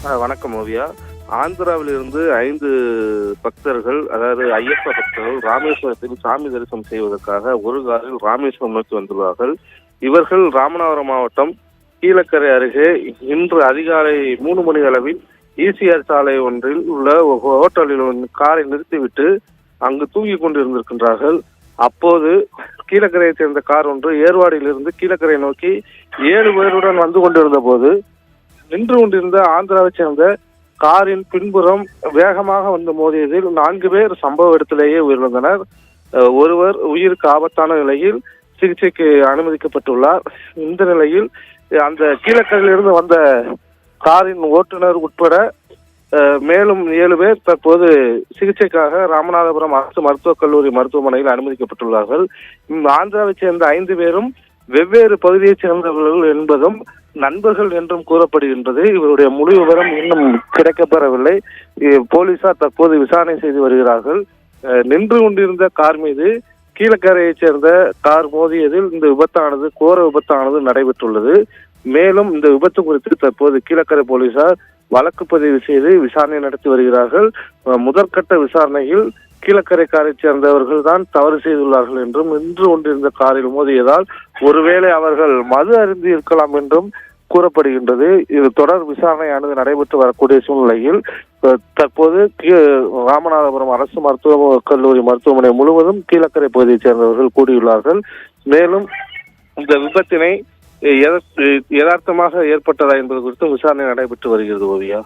வணக்கம் ஓவியா. ஆந்திராவிலிருந்து 5 பக்தர்கள், அதாவது ஐயப்ப பக்தர்கள் ராமேஸ்வரத்தில் சாமி தரிசனம் செய்வதற்காக ஒரு காரில் ராமேஸ்வரம் நோக்கி வந்துள்ளார்கள். இவர்கள் ராமநாதபுரம் மாவட்டம் கீழக்கரை அருகே இன்று அதிகாலை 3 மணி அளவில் ஈசிஆர் சாலை ஒன்றில் உள்ள ஹோட்டலில் காரை நிறுத்திவிட்டு அங்கு தூங்கிக் கொண்டிருந்திருக்கின்றார்கள். அப்போது கீழக்கரையைச் சேர்ந்த கார் ஒன்று ஏர்வாடியிலிருந்து கீழக்கரை நோக்கி 7 பேருடன் வந்து கொண்டிருந்த போது நின்று கொண்டிருந்த ஆந்திராவைச் சேர்ந்த காரின் பின்புறம் வேகமாக வந்து மோதியதில் 4 பேர் சம்பவ இடத்திலேயே உயிரிழந்தனர். ஒருவர் உயிருக்கு ஆபத்தான நிலையில் சிகிச்சைக்கு அனுமதிக்கப்பட்டுள்ளார். இந்த நிலையில் அந்த கீழக்கரையிலிருந்து வந்த காரின் ஓட்டுநர் உட்பட மேலும் 7 பேர் தற்போது சிகிச்சைக்காக ராமநாதபுரம் அரசு மருத்துவக் கல்லூரி மருத்துவமனையில் அனுமதிக்கப்பட்டுள்ளார்கள். ஆந்திராவைச் சேர்ந்த 5 பேரும் வெவ்வேறு பகுதியைச் சேர்ந்தவர்கள் என்பதும் நண்பர்கள் என்றும் கூறப்படுகின்றது. இவருடைய முழு விவரம் இன்னும் கிடைக்கப்பெறவில்லை. போலீசார் தற்போது விசாரணை செய்து வருகிறார்கள். நின்று கொண்டிருந்த கார் மீது கீழக்கரையைச் சேர்ந்த கார் மோதியதில் இந்த கோர விபத்தானது நடைபெற்றுள்ளது. மேலும் இந்த விபத்து குறித்து தற்போது கீழக்கரை போலீசார் வழக்கு பதிவு செய்து விசாரணை நடத்தி வருகிறார்கள். முதற்கட்ட விசாரணையில் கீழக்கரை காரைச் சேர்ந்தவர்கள் தான் தவறு செய்துள்ளார்கள் என்றும் நின்று கொண்டிருந்த காரில் மோதியதால் ஒருவேளை அவர்கள் மது அருந்தி இருக்கலாம் என்றும் கூறப்படுகின்றது. இது தொடர் விசாரணையானது நடைபெற்று வரக்கூடிய சூழ்நிலையில் தற்போது ராமநாதபுரம் அரசு மருத்துவக் கல்லூரி மருத்துவமனை முழுவதும் கீழக்கரை பகுதியைச் சேர்ந்தவர்கள் கூடியுள்ளார்கள். மேலும் இந்த விபத்தினை யதார்த்தமாக ஏற்பட்டதா என்பது குறித்து விசாரணை நடைபெற்று வருகிறது ஓவியா.